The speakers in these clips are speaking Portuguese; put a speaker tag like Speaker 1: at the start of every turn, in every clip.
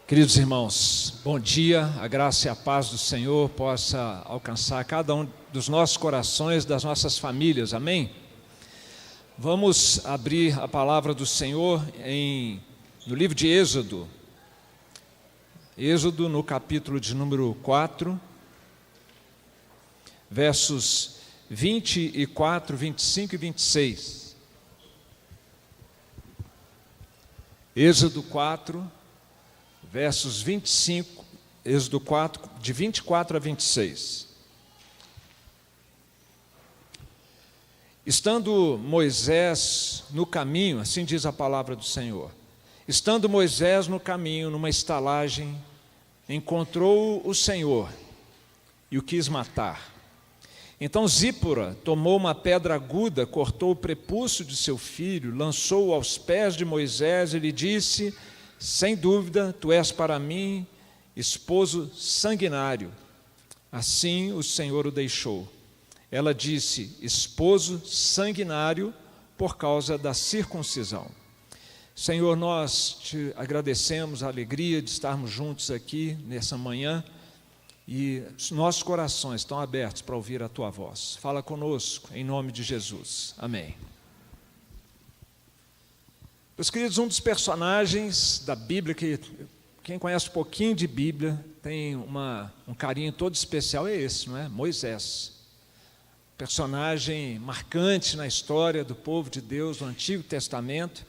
Speaker 1: Queridos irmãos, bom dia, a graça e a paz do Senhor possa alcançar cada um dos nossos corações, das nossas famílias, amém? Vamos abrir a palavra do Senhor no livro de Êxodo, no capítulo de número 4, versos 24, 25 e 26. Êxodo 4, versos 25, Êxodo 4, de 24 a 26. Estando Moisés no caminho, assim diz a palavra do Senhor, estando Moisés no caminho, numa estalagem, encontrou o Senhor e o quis matar. Então Zípora tomou uma pedra aguda, cortou o prepúcio de seu filho, lançou-o aos pés de Moisés e lhe disse: sem dúvida, tu és para mim esposo sanguinário. Assim o Senhor o deixou. Ela disse: esposo sanguinário, por causa da circuncisão. Senhor, nós te agradecemos a alegria de estarmos juntos aqui nessa manhã e nossos corações estão abertos para ouvir a tua voz. Fala conosco, em nome de Jesus. Amém. Meus queridos, um dos personagens da Bíblia, que quem conhece um pouquinho de Bíblia, tem um carinho todo especial, é esse, não é? Moisés. Personagem marcante na história do povo de Deus no Antigo Testamento.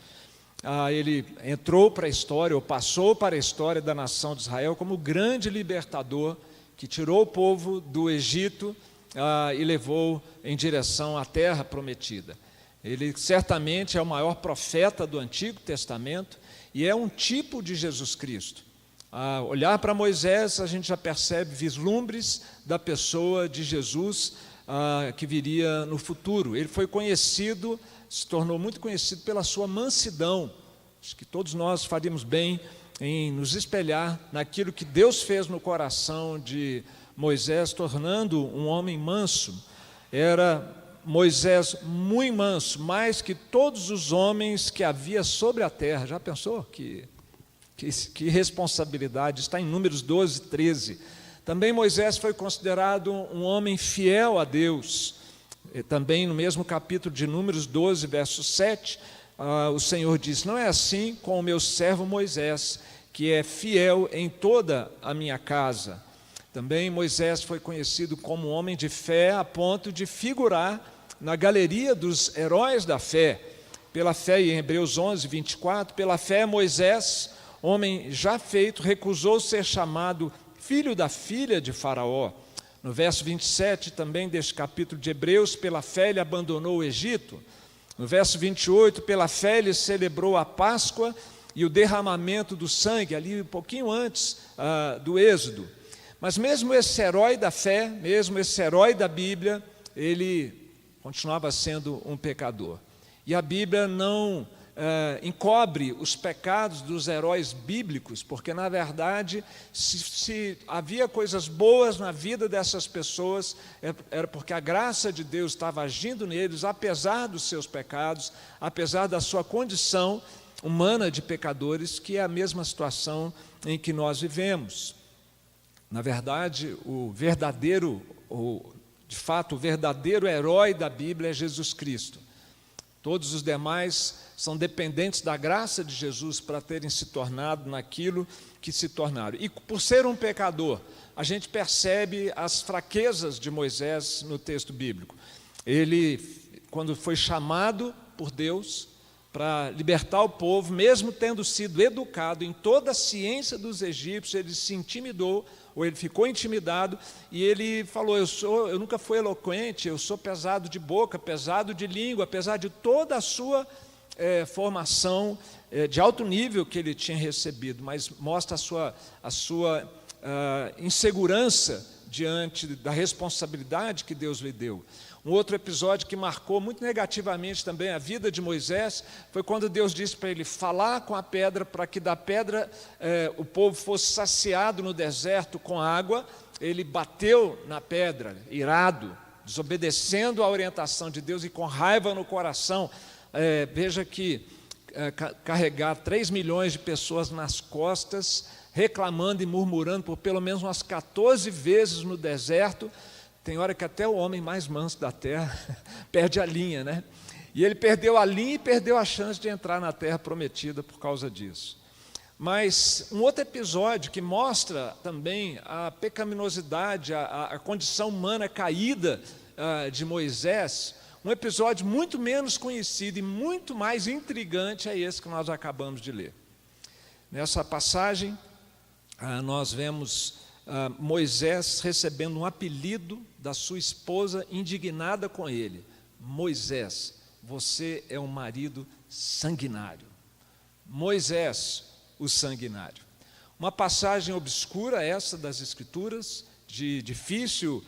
Speaker 1: Ele entrou para a história, ou passou para a história da nação de Israel como o grande libertador que tirou o povo do Egito e levou em direção à terra prometida. Ele certamente é o maior profeta do Antigo Testamento e é um tipo de Jesus Cristo. Olhar para Moisés, a gente já percebe vislumbres da pessoa de Jesus que viria no futuro. Ele foi conhecido, se tornou muito conhecido pela sua mansidão. Acho que todos nós faríamos bem em nos espelhar naquilo que Deus fez no coração de Moisés, tornando um homem manso. Era Moisés muito manso, mais que todos os homens que havia sobre a terra. Já pensou? Que responsabilidade, está em Números 12, 13. Também Moisés foi considerado um homem fiel a Deus. E também no mesmo capítulo de Números 12, verso 7, o Senhor diz: não é assim com o meu servo Moisés, que é fiel em toda a minha casa. Também Moisés foi conhecido como um homem de fé, a ponto de figurar na galeria dos heróis da fé. Pela fé, em Hebreus 11, 24, pela fé Moisés, homem já feito, recusou ser chamado filho da filha de Faraó. No verso 27 também deste capítulo de Hebreus, pela fé ele abandonou o Egito. No verso 28, pela fé ele celebrou a Páscoa e o derramamento do sangue, ali um pouquinho antes do Êxodo. Mas mesmo esse herói da fé, mesmo esse herói da Bíblia, ele continuava sendo um pecador. E a Bíblia não encobre os pecados dos heróis bíblicos, porque, na verdade, se havia coisas boas na vida dessas pessoas, era porque a graça de Deus estava agindo neles, apesar dos seus pecados, apesar da sua condição humana de pecadores, que é a mesma situação em que nós vivemos. Na verdade, de fato, o verdadeiro herói da Bíblia é Jesus Cristo. Todos os demais são dependentes da graça de Jesus para terem se tornado naquilo que se tornaram. E por ser um pecador, a gente percebe as fraquezas de Moisés no texto bíblico. Ele, quando foi chamado por Deus para libertar o povo, mesmo tendo sido educado em toda a ciência dos egípcios, ele se intimidou, ou ele ficou intimidado, e ele falou: eu nunca fui eloquente, eu sou pesado de boca, pesado de língua, apesar de toda a sua formação de alto nível que ele tinha recebido, mas mostra a sua insegurança diante da responsabilidade que Deus lhe deu. Um outro episódio que marcou muito negativamente também a vida de Moisés foi quando Deus disse para ele falar com a pedra, para que da pedra o povo fosse saciado no deserto com água. Ele bateu na pedra, irado, desobedecendo a orientação de Deus e com raiva no coração. Veja que carregar 3 milhões de pessoas nas costas, reclamando e murmurando por pelo menos umas 14 vezes no deserto. Tem hora que até o homem mais manso da terra perde a linha, né? E ele perdeu a linha e perdeu a chance de entrar na terra prometida por causa disso. Mas um outro episódio que mostra também a pecaminosidade, a condição humana caída de Moisés, um episódio muito menos conhecido e muito mais intrigante é esse que nós acabamos de ler. Nessa passagem, nós vemos Moisés recebendo um apelido da sua esposa, indignada com ele. Moisés, você é um marido sanguinário. Moisés, o sanguinário. Uma passagem obscura essa das Escrituras, de difícil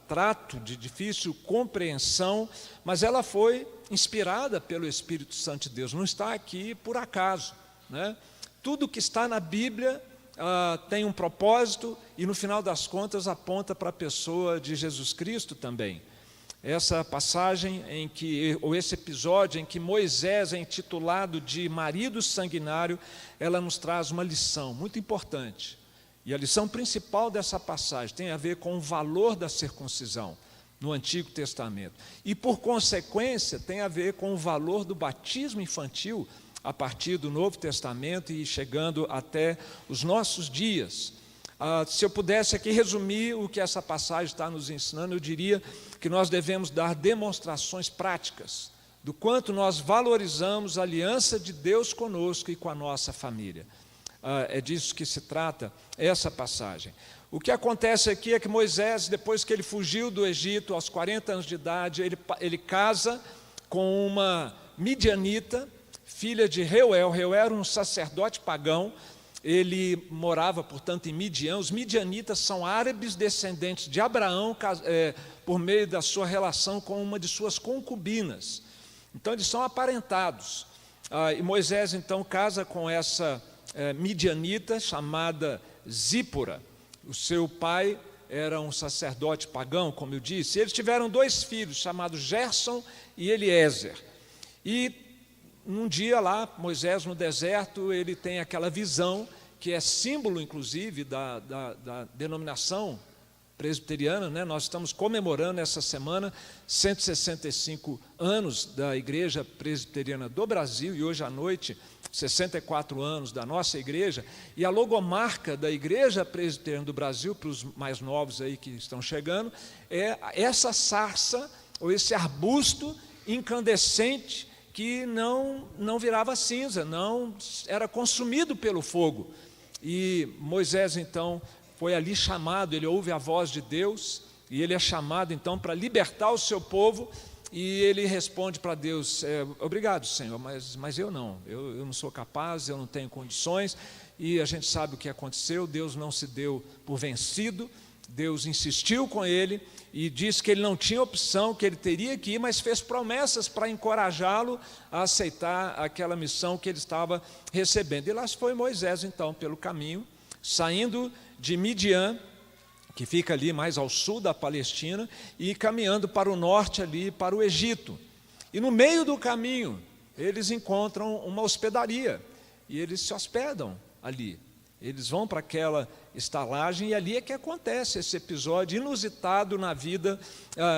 Speaker 1: trato, de difícil compreensão, mas ela foi inspirada pelo Espírito Santo de Deus, não está aqui por acaso, né? Tudo que está na Bíblia tem um propósito e, no final das contas, aponta para a pessoa de Jesus Cristo também. Essa passagem ou esse episódio em que Moisés é intitulado de marido sanguinário, ela nos traz uma lição muito importante. E a lição principal dessa passagem tem a ver com o valor da circuncisão no Antigo Testamento. E, por consequência, tem a ver com o valor do batismo infantil a partir do Novo Testamento e chegando até os nossos dias. Se eu pudesse aqui resumir o que essa passagem está nos ensinando, eu diria que nós devemos dar demonstrações práticas do quanto nós valorizamos a aliança de Deus conosco e com a nossa família. É disso que se trata essa passagem. O que acontece aqui é que Moisés, depois que ele fugiu do Egito, aos 40 anos de idade, ele casa com uma midianita, filha de Reuel. Reuel era um sacerdote pagão. Ele morava, portanto, em Midian. Os midianitas são árabes descendentes de Abraão, por meio da sua relação com uma de suas concubinas. Então, eles são aparentados. E Moisés, então, casa com essa midianita chamada Zípora. O seu pai era um sacerdote pagão, como eu disse. Eles tiveram 2 filhos, chamados Gerson e Eliezer. E um dia lá, Moisés no deserto, ele tem aquela visão, que é símbolo, inclusive, da denominação presbiteriana, né? Nós estamos comemorando essa semana 165 anos da Igreja Presbiteriana do Brasil, e hoje à noite, 64 anos da nossa igreja, e a logomarca da Igreja Presbiteriana do Brasil, para os mais novos aí que estão chegando, é essa sarça, ou esse arbusto incandescente, que não virava cinza, não era consumido pelo fogo. E Moisés, então, foi ali chamado, ele ouve a voz de Deus, e ele é chamado, então, para libertar o seu povo, e ele responde para Deus, obrigado, Senhor, mas eu não sou capaz, eu não tenho condições, e a gente sabe o que aconteceu. Deus não se deu por vencido, Deus insistiu com ele, e disse que ele não tinha opção, que ele teria que ir, mas fez promessas para encorajá-lo a aceitar aquela missão que ele estava recebendo. E lá foi Moisés, então, pelo caminho, saindo de Midian, que fica ali mais ao sul da Palestina, e caminhando para o norte ali, para o Egito. E no meio do caminho, eles encontram uma hospedaria, e eles se hospedam ali. Eles vão para aquela estalagem, e ali é que acontece esse episódio inusitado na vida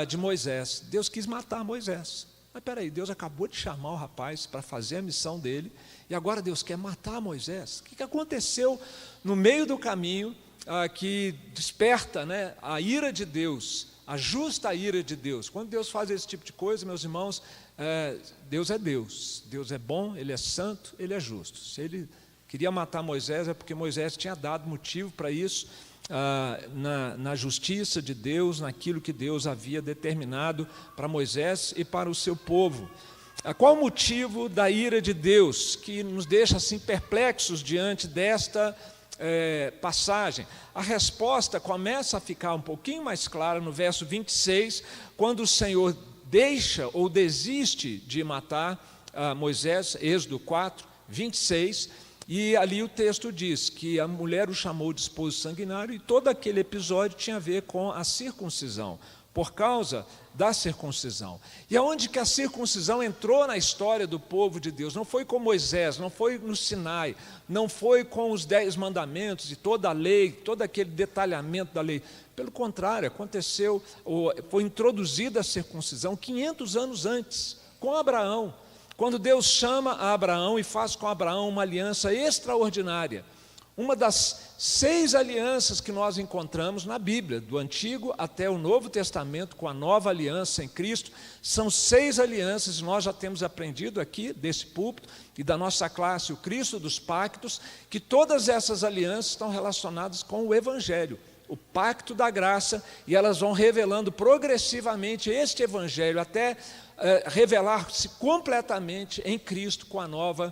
Speaker 1: de Moisés. Deus quis matar Moisés. Mas espera aí, Deus acabou de chamar o rapaz para fazer a missão dele, e agora Deus quer matar Moisés? O que aconteceu no meio do caminho que desperta, né, a ira de Deus, a justa ira de Deus? Quando Deus faz esse tipo de coisa, meus irmãos, Deus é Deus. Deus é bom, Ele é santo, Ele é justo. Se Ele queria matar Moisés, é porque Moisés tinha dado motivo para isso, na justiça de Deus, naquilo que Deus havia determinado para Moisés e para o seu povo. Qual o motivo da ira de Deus, que nos deixa assim perplexos diante desta passagem? A resposta começa a ficar um pouquinho mais clara no verso 26, quando o Senhor deixa ou desiste de matar Moisés, Êxodo 4, 26, e ali o texto diz que a mulher o chamou de esposo sanguinário, e todo aquele episódio tinha a ver com a circuncisão, por causa da circuncisão. E aonde que a circuncisão entrou na história do povo de Deus? Não foi com Moisés, não foi no Sinai, não foi com os 10 mandamentos e toda a lei, todo aquele detalhamento da lei. Pelo contrário, aconteceu, foi introduzida a circuncisão 500 anos antes, com Abraão, quando Deus chama a Abraão e faz com Abraão uma aliança extraordinária. Uma das 6 alianças que nós encontramos na Bíblia, do Antigo até o Novo Testamento, com a nova aliança em Cristo, são 6 alianças, nós já temos aprendido aqui, desse púlpito, e da nossa classe, o Cristo dos Pactos, que todas essas alianças estão relacionadas com o Evangelho, o pacto da graça, e elas vão revelando progressivamente este Evangelho, até revelar-se completamente em Cristo com a nova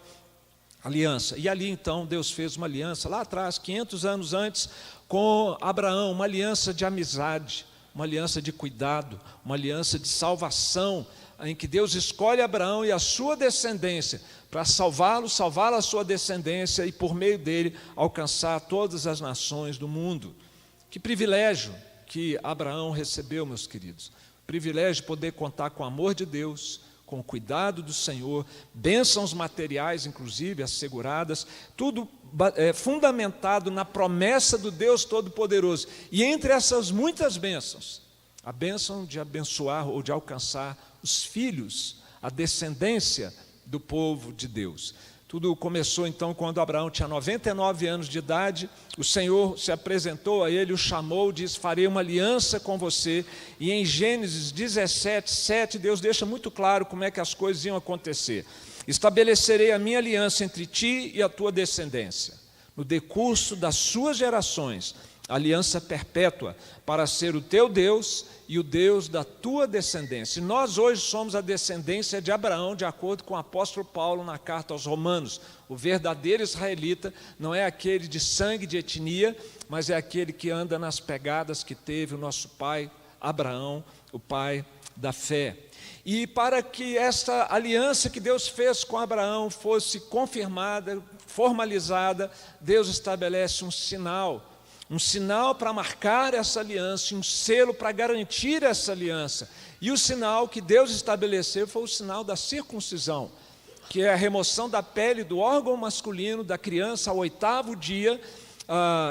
Speaker 1: aliança. E ali então Deus fez uma aliança, lá atrás, 500 anos antes, com Abraão, uma aliança de amizade, uma aliança de cuidado, uma aliança de salvação, em que Deus escolhe Abraão e a sua descendência, para salvá-lo, salvar a sua descendência e por meio dele alcançar todas as nações do mundo. Que privilégio que Abraão recebeu, meus queridos. Privilégio de poder contar com o amor de Deus, com o cuidado do Senhor, bênçãos materiais, inclusive, asseguradas, tudo fundamentado na promessa do Deus Todo-Poderoso. E entre essas muitas bênçãos, a bênção de abençoar ou de alcançar os filhos, a descendência do povo de Deus. Tudo começou então quando Abraão tinha 99 anos de idade, o Senhor se apresentou a ele, o chamou, disse: farei uma aliança com você. E em Gênesis 17, 7, Deus deixa muito claro como é que as coisas iam acontecer. Estabelecerei a minha aliança entre ti e a tua descendência, no decurso das suas gerações, aliança perpétua, para ser o teu Deus e o Deus da tua descendência. E nós hoje somos a descendência de Abraão, de acordo com o apóstolo Paulo na carta aos Romanos. O verdadeiro israelita não é aquele de sangue, de etnia, mas é aquele que anda nas pegadas que teve o nosso pai Abraão, o pai da fé. E para que esta aliança que Deus fez com Abraão fosse confirmada, formalizada, Deus estabelece um sinal para marcar essa aliança, um selo para garantir essa aliança. E o sinal que Deus estabeleceu foi o sinal da circuncisão, que é a remoção da pele do órgão masculino da criança ao 8º dia,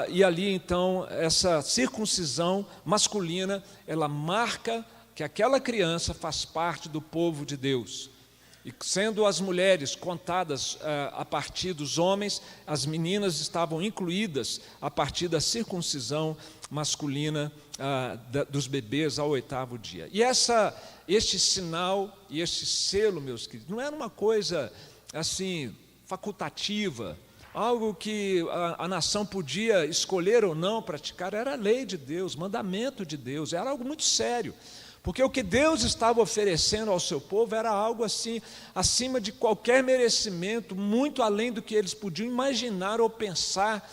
Speaker 1: e ali então essa circuncisão masculina, ela marca que aquela criança faz parte do povo de Deus. E sendo as mulheres contadas a partir dos homens, as meninas estavam incluídas a partir da circuncisão masculina dos bebês ao 8º dia. E este sinal e este selo, meus queridos, não era uma coisa assim facultativa, algo que a nação podia escolher ou não praticar, era a lei de Deus, mandamento de Deus, era algo muito sério. Porque o que Deus estava oferecendo ao seu povo era algo assim, acima de qualquer merecimento, muito além do que eles podiam imaginar ou pensar.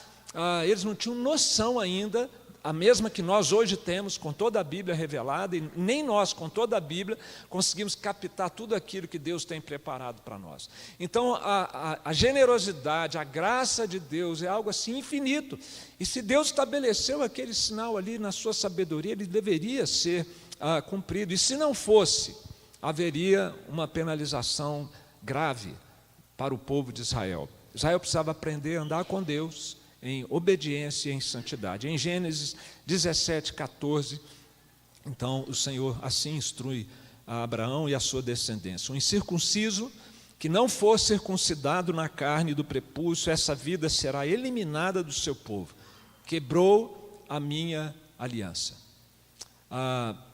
Speaker 1: Eles não tinham noção ainda, a mesma que nós hoje temos, com toda a Bíblia revelada, e nem nós, com toda a Bíblia, conseguimos captar tudo aquilo que Deus tem preparado para nós. Então, a generosidade, a graça de Deus é algo assim infinito. E se Deus estabeleceu aquele sinal ali na sua sabedoria, ele deveria ser cumprido, e se não fosse, haveria uma penalização grave para o povo de Israel. Israel precisava aprender a andar com Deus em obediência e em santidade. Em Gênesis 17, 14, então o Senhor assim instrui a Abraão e a sua descendência: o incircunciso que não for circuncidado na carne do prepúcio, essa vida será eliminada do seu povo. Quebrou a minha aliança.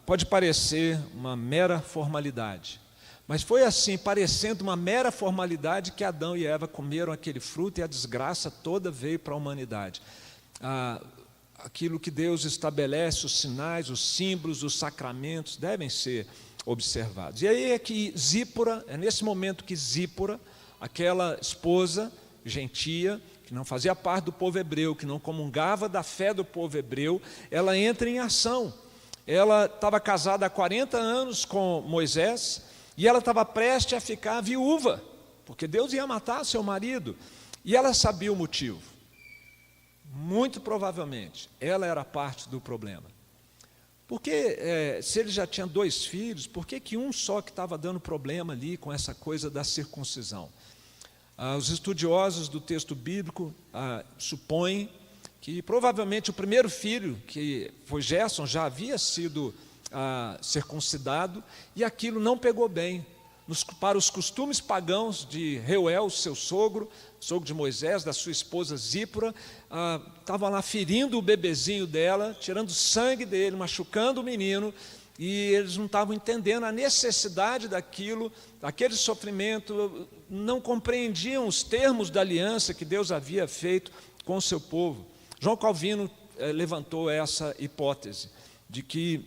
Speaker 1: Pode parecer uma mera formalidade, mas foi assim, parecendo uma mera formalidade, que Adão e Eva comeram aquele fruto e a desgraça toda veio para a humanidade. Aquilo que Deus estabelece, os sinais, os símbolos, os sacramentos devem ser observados. E aí é que Zípora, é nesse momento que Zípora, aquela esposa gentia, que não fazia parte do povo hebreu, que não comungava da fé do povo hebreu, ela entra em ação. Ela estava casada há 40 anos com Moisés e ela estava prestes a ficar viúva, porque Deus ia matar seu marido. E ela sabia o motivo. Muito provavelmente, ela era parte do problema. Porque, se ele já tinha 2 filhos, por que um só que estava dando problema ali com essa coisa da circuncisão? Os estudiosos do texto bíblico supõem que provavelmente o primeiro filho, que foi Gerson, já havia sido circuncidado, e aquilo não pegou bem. Para os costumes pagãos de Reuel, seu sogro de Moisés, da sua esposa Zípora, estava lá ferindo o bebezinho dela, tirando sangue dele, machucando o menino, e eles não estavam entendendo a necessidade daquilo, daquele sofrimento, não compreendiam os termos da aliança que Deus havia feito com o seu povo. João Calvino levantou essa hipótese de que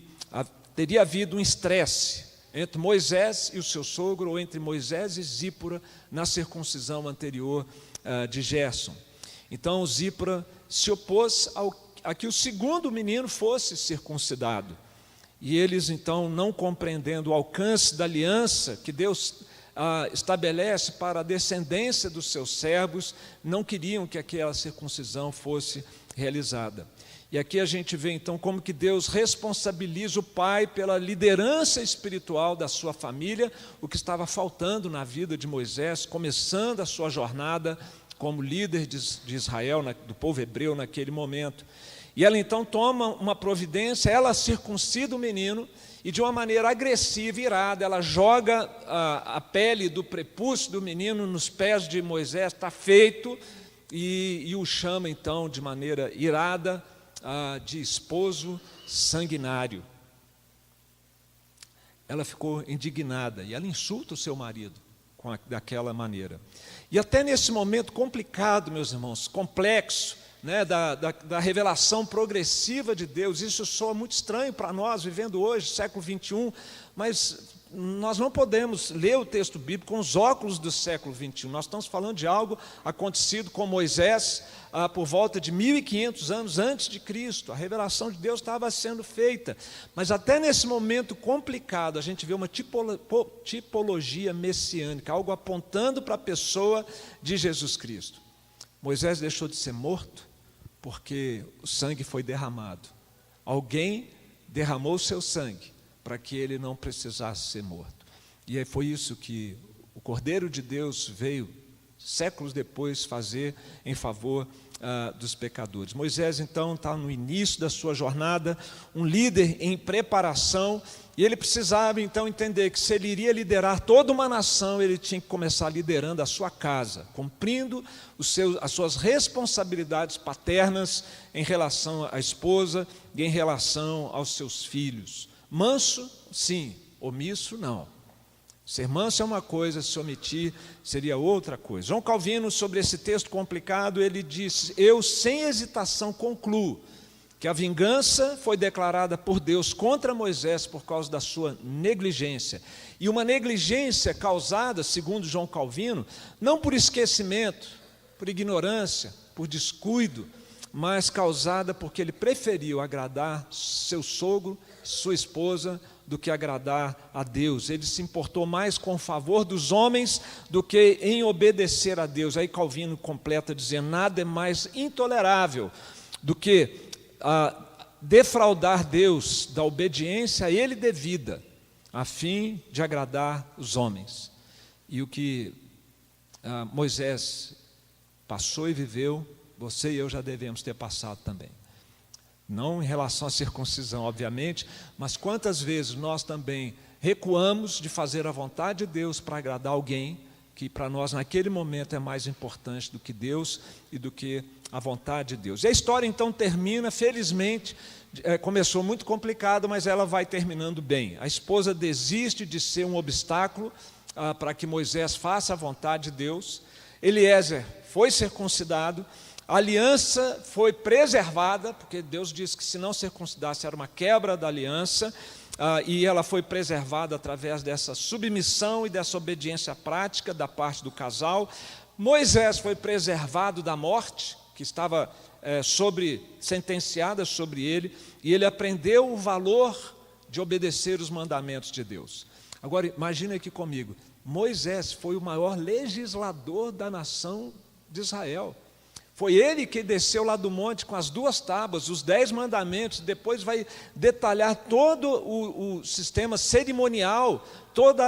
Speaker 1: teria havido um estresse entre Moisés e o seu sogro, ou entre Moisés e Zípora, na circuncisão anterior de Gerson. Então, Zípora se opôs a que o segundo menino fosse circuncidado. E eles, então, não compreendendo o alcance da aliança que Deus estabelece para a descendência dos seus servos, não queriam que aquela circuncisão fosse realizada. E aqui a gente vê então como que Deus responsabiliza o pai pela liderança espiritual da sua família, o que estava faltando na vida de Moisés, começando a sua jornada como líder de Israel, do povo hebreu naquele momento. E ela então toma uma providência, ela circuncida o menino, e de uma maneira agressiva, irada, ela joga a pele do prepúcio do menino nos pés de Moisés, está feito, e o chama então de maneira irada, de esposo sanguinário. Ela ficou indignada e ela insulta o seu marido daquela maneira. E até nesse momento complicado, meus irmãos, complexo, da revelação progressiva de Deus, isso soa muito estranho para nós, vivendo hoje, século 21, mas nós não podemos ler o texto bíblico com os óculos do século 21. Nós estamos falando de algo acontecido com Moisés por volta de 1.500 anos antes de Cristo. A revelação de Deus estava sendo feita, mas até nesse momento complicado, a gente vê uma tipologia messiânica, algo apontando para a pessoa de Jesus Cristo. Moisés deixou de ser morto porque o sangue foi derramado. Alguém derramou o seu sangue para que ele não precisasse ser morto. E foi isso que o Cordeiro de Deus veio, séculos depois, fazer em favor dos pecadores. Moisés, então, está no início da sua jornada, um líder em preparação, e ele precisava, então, entender que se ele iria liderar toda uma nação, ele tinha que começar liderando a sua casa, cumprindo as suas responsabilidades paternas em relação à esposa e em relação aos seus filhos. Manso, sim. Omisso, não. Ser manso é uma coisa, se omitir seria outra coisa. João Calvino, sobre esse texto complicado, ele disse: eu sem hesitação concluo que a vingança foi declarada por Deus contra Moisés por causa da sua negligência. E uma negligência causada, segundo João Calvino, não por esquecimento, por ignorância, por descuido, mas causada porque ele preferiu agradar seu sogro, sua esposa, do que agradar a Deus. Ele se importou mais com o favor dos homens do que em obedecer a Deus. Aí Calvino completa dizendo: nada é mais intolerável do que defraudar Deus da obediência a Ele devida, a fim de agradar os homens. E o que Moisés passou e viveu, você e eu já devemos ter passado também. Não em relação à circuncisão, obviamente, mas quantas vezes nós também recuamos de fazer a vontade de Deus para agradar alguém que para nós naquele momento é mais importante do que Deus e do que a vontade de Deus. E a história então termina, felizmente, começou muito complicado, mas ela vai terminando bem. A esposa desiste de ser um obstáculo para que Moisés faça a vontade de Deus. Eliezer foi circuncidado. A aliança foi preservada, porque Deus disse que se não circuncidasse era uma quebra da aliança, e ela foi preservada através dessa submissão e dessa obediência prática da parte do casal. Moisés foi preservado da morte, que estava sentenciada sobre ele, e ele aprendeu o valor de obedecer os mandamentos de Deus. Agora, imagine aqui comigo, Moisés foi o maior legislador da nação de Israel. Foi ele que desceu lá do monte com as 2 tábuas, os 10 mandamentos, depois vai detalhar todo o sistema cerimonial, toda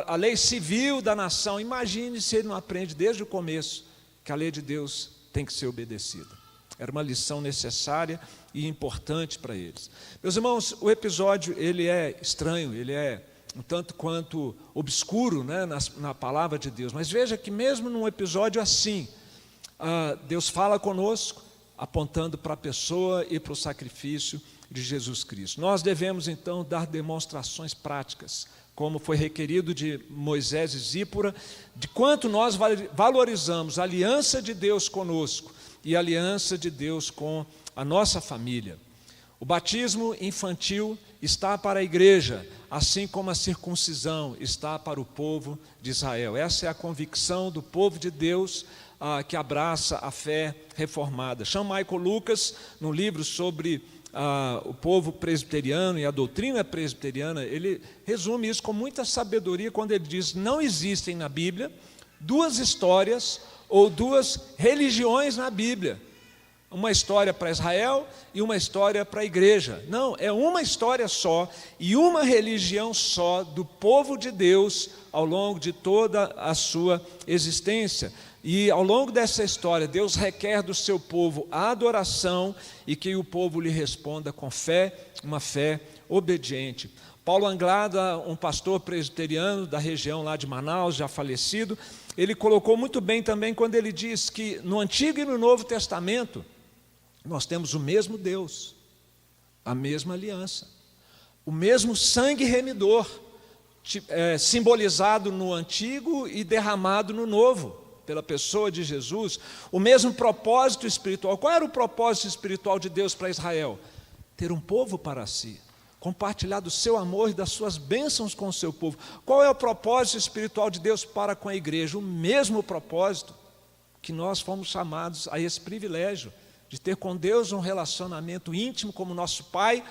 Speaker 1: a lei civil da nação. Imagine se ele não aprende desde o começo que a lei de Deus tem que ser obedecida. Era uma lição necessária e importante para eles. Meus irmãos, o episódio ele é estranho, ele é um tanto quanto obscuro, né, na palavra de Deus. Mas veja que mesmo num episódio assim, Deus fala conosco, apontando para a pessoa e para o sacrifício de Jesus Cristo. Nós devemos, então, dar demonstrações práticas, como foi requerido de Moisés e Zípora, de quanto nós valorizamos a aliança de Deus conosco e a aliança de Deus com a nossa família. O batismo infantil está para a igreja, assim como a circuncisão está para o povo de Israel. Essa é a convicção do povo de Deus, que abraça a fé reformada. Sean Michael Lucas, no livro sobre o povo presbiteriano e a doutrina presbiteriana, ele resume isso com muita sabedoria quando ele diz: não existem na Bíblia 2 histórias ou 2 religiões na Bíblia. Uma história para Israel e uma história para a igreja. Não, é uma história só e uma religião só do povo de Deus ao longo de toda a sua existência. E ao longo dessa história, Deus requer do seu povo a adoração e que o povo lhe responda com fé, uma fé obediente. Paulo Anglada, um pastor presbiteriano da região lá de Manaus, já falecido, ele colocou muito bem também quando ele diz que no Antigo e no Novo Testamento nós temos o mesmo Deus, a mesma aliança, o mesmo sangue remidor, simbolizado no Antigo e derramado no Novo, pela pessoa de Jesus, o mesmo propósito espiritual. Qual era o propósito espiritual de Deus para Israel? Ter um povo para si, compartilhar do seu amor e das suas bênçãos com o seu povo. Qual é o propósito espiritual de Deus para com a igreja? O mesmo propósito que nós fomos chamados a esse privilégio, de ter com Deus um relacionamento íntimo como nosso Pai.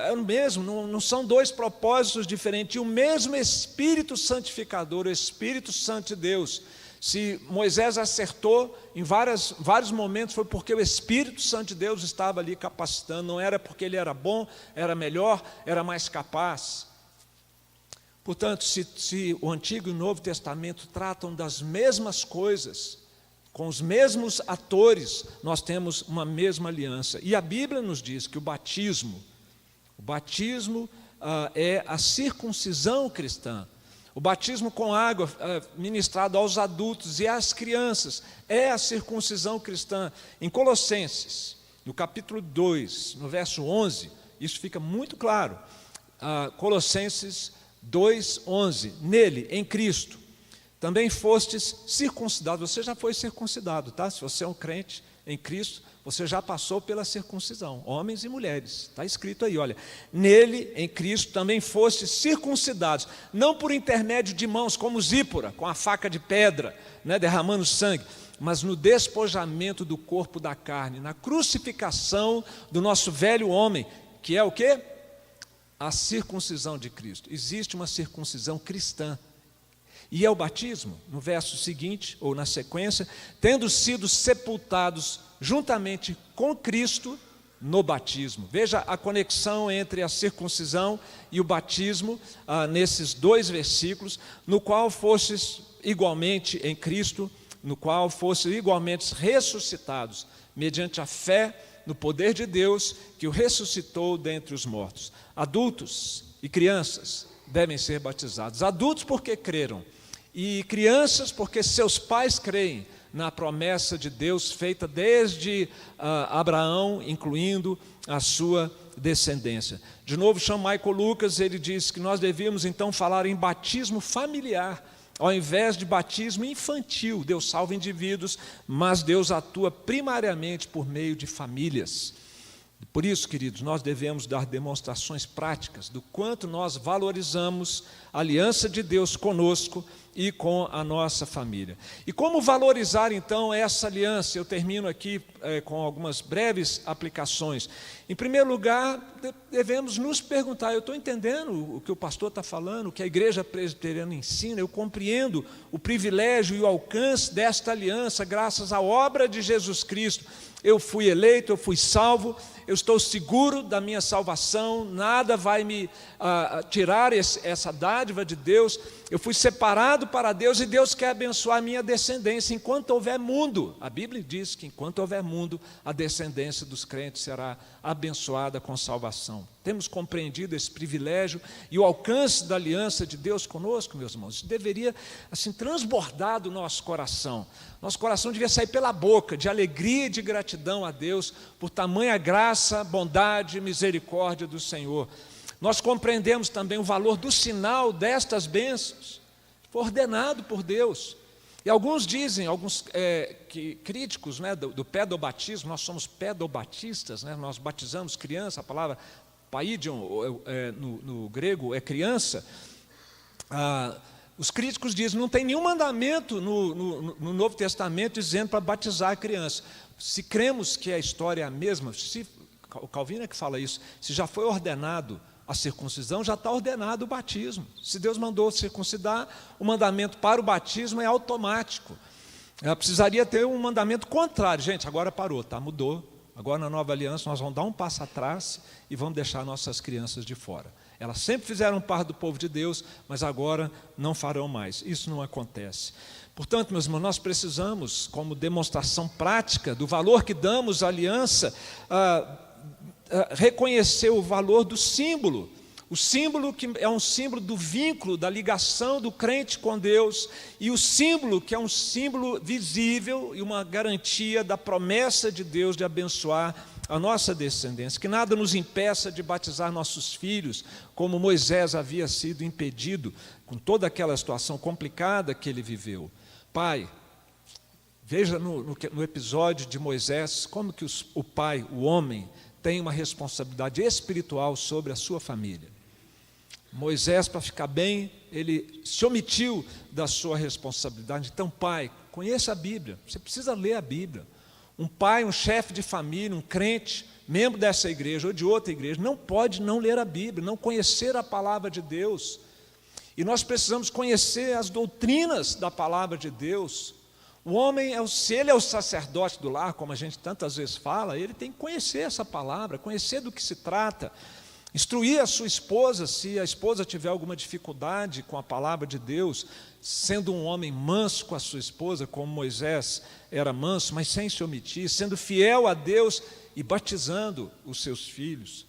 Speaker 1: É o mesmo, não são 2 propósitos diferentes, e o mesmo Espírito Santificador, o Espírito Santo de Deus. Se Moisés acertou em vários momentos, foi porque o Espírito Santo de Deus estava ali capacitando, não era porque ele era bom, era melhor, era mais capaz. Portanto, se o Antigo e o Novo Testamento tratam das mesmas coisas, com os mesmos atores, nós temos uma mesma aliança. E a Bíblia nos diz que o batismo é a circuncisão cristã. O batismo com água ministrado aos adultos e às crianças é a circuncisão cristã. Em Colossenses, no capítulo 2, no verso 11, isso fica muito claro. Colossenses 2, 11, nele, em Cristo, também fostes circuncidados. Você já foi circuncidado, tá? Se você é um crente em Cristo, você já passou pela circuncisão, homens e mulheres, está escrito aí, olha, nele, em Cristo, também fostes circuncidados, não por intermédio de mãos, como Zípora, com a faca de pedra, né, derramando sangue, mas no despojamento do corpo da carne, na crucificação do nosso velho homem, que é o quê? A circuncisão de Cristo. Existe uma circuncisão cristã, e é o batismo, no verso seguinte, ou na sequência, tendo sido sepultados juntamente com Cristo no batismo. Veja a conexão entre a circuncisão e o batismo nesses 2 versículos, no qual fostes igualmente em Cristo, no qual fostes igualmente ressuscitados, mediante a fé no poder de Deus que o ressuscitou dentre os mortos. Adultos e crianças devem ser batizados. Adultos porque creram, e crianças porque seus pais creem na promessa de Deus feita desde Abraão, incluindo a sua descendência. De novo, Sean Michael Lucas, ele diz que nós devíamos então falar em batismo familiar, ao invés de batismo infantil. Deus salva indivíduos, mas Deus atua primariamente por meio de famílias. Por isso, queridos, nós devemos dar demonstrações práticas do quanto nós valorizamos a aliança de Deus conosco e com a nossa família. E como valorizar, então, essa aliança? Eu termino aqui com algumas breves aplicações. Em primeiro lugar, devemos nos perguntar, eu estou entendendo o que o pastor está falando, o que a igreja presbiteriana ensina, eu compreendo o privilégio e o alcance desta aliança, graças à obra de Jesus Cristo. Eu fui eleito, eu fui salvo, eu estou seguro da minha salvação, nada vai me tirar essa dádiva de Deus. Eu fui separado para Deus e Deus quer abençoar a minha descendência enquanto houver mundo. A Bíblia diz que enquanto houver mundo, a descendência dos crentes será abençoada com salvação. Temos compreendido esse privilégio e o alcance da aliança de Deus conosco, meus irmãos. Isso deveria assim transbordar do nosso coração. Nosso coração devia sair pela boca de alegria e de gratidão a Deus por tamanha graça, bondade e misericórdia do Senhor. Nós compreendemos também o valor do sinal destas bênçãos. Foi ordenado por Deus. E alguns dizem, críticos, né, do pedobatismo, nós somos pedobatistas, né, nós batizamos criança, a palavra paidion no grego é criança. Os críticos dizem, não tem nenhum mandamento no Novo Testamento dizendo para batizar a criança. Se cremos que a história é a mesma, o Calvino é que fala isso, se já foi ordenado a circuncisão, já está ordenado o batismo. Se Deus mandou circuncidar, o mandamento para o batismo é automático. Precisaria ter um mandamento contrário. Gente, agora parou, tá? Mudou. Agora na nova aliança nós vamos dar um passo atrás e vamos deixar nossas crianças de fora. Elas sempre fizeram parte do povo de Deus, mas agora não farão mais. Isso não acontece. Portanto, meus irmãos, nós precisamos, como demonstração prática do valor que damos à aliança, reconhecer o valor do símbolo. O símbolo que é um símbolo do vínculo, da ligação do crente com Deus, e o símbolo que é um símbolo visível e uma garantia da promessa de Deus de abençoar a nossa descendência. Que nada nos impeça de batizar nossos filhos, como Moisés havia sido impedido, com toda aquela situação complicada que ele viveu. Pai, veja no episódio de Moisés, como que o pai, o homem, tem uma responsabilidade espiritual sobre a sua família. Moisés, para ficar bem, ele se omitiu da sua responsabilidade. Então, pai, conheça a Bíblia, você precisa ler a Bíblia. Um pai, um chefe de família, um crente, membro dessa igreja ou de outra igreja, não pode não ler a Bíblia, não conhecer a palavra de Deus. E nós precisamos conhecer as doutrinas da palavra de Deus. O homem, se ele é o sacerdote do lar, como a gente tantas vezes fala, ele tem que conhecer essa palavra, conhecer do que se trata, instruir a sua esposa, se a esposa tiver alguma dificuldade com a palavra de Deus, sendo um homem manso com a sua esposa, como Moisés era manso, mas sem se omitir, sendo fiel a Deus e batizando os seus filhos.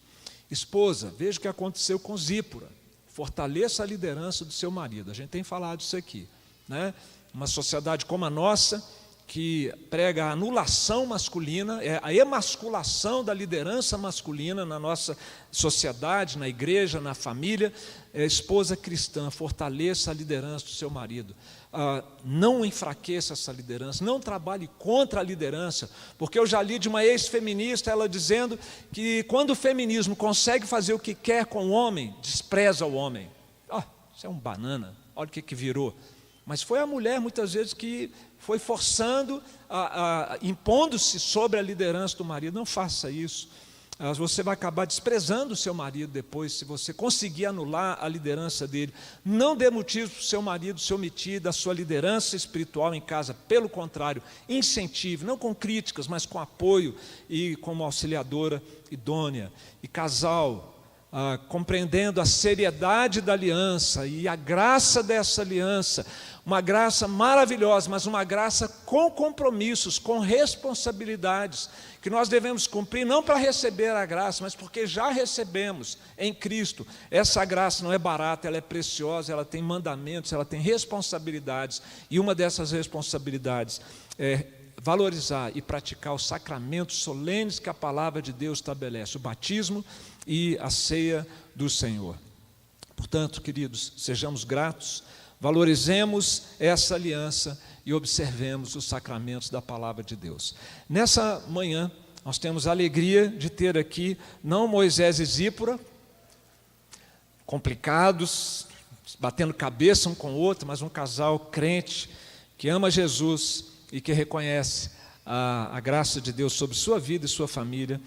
Speaker 1: Esposa, veja o que aconteceu com Zípora, fortaleça a liderança do seu marido, a gente tem falado isso aqui, né? Uma sociedade como a nossa, que prega a anulação masculina, a emasculação da liderança masculina na nossa sociedade, na igreja, na família. Esposa cristã, fortaleça a liderança do seu marido. Não enfraqueça essa liderança, não trabalhe contra a liderança, porque eu já li de uma ex-feminista, ela dizendo que quando o feminismo consegue fazer o que quer com o homem, despreza o homem. Isso é um banana, olha o que virou. Mas foi a mulher, muitas vezes, que foi forçando, impondo-se sobre a liderança do marido. Não faça isso. Você vai acabar desprezando o seu marido depois, se você conseguir anular a liderança dele. Não dê motivo para o seu marido se omitir da sua liderança espiritual em casa. Pelo contrário, incentive, não com críticas, mas com apoio e como auxiliadora idônea. E casal, compreendendo a seriedade da aliança e a graça dessa aliança, uma graça maravilhosa, mas uma graça com compromissos, com responsabilidades, que nós devemos cumprir, não para receber a graça, mas porque já recebemos em Cristo. Essa graça não é barata, ela é preciosa, ela tem mandamentos, ela tem responsabilidades, e uma dessas responsabilidades é valorizar e praticar os sacramentos solenes que a palavra de Deus estabelece, o batismo e a ceia do Senhor. Portanto, queridos, sejamos gratos, valorizemos essa aliança e observemos os sacramentos da palavra de Deus. Nessa manhã, nós temos a alegria de ter aqui, não Moisés e Zípora, complicados, batendo cabeça um com o outro, mas um casal crente, que ama Jesus e que reconhece a graça de Deus sobre sua vida e sua família,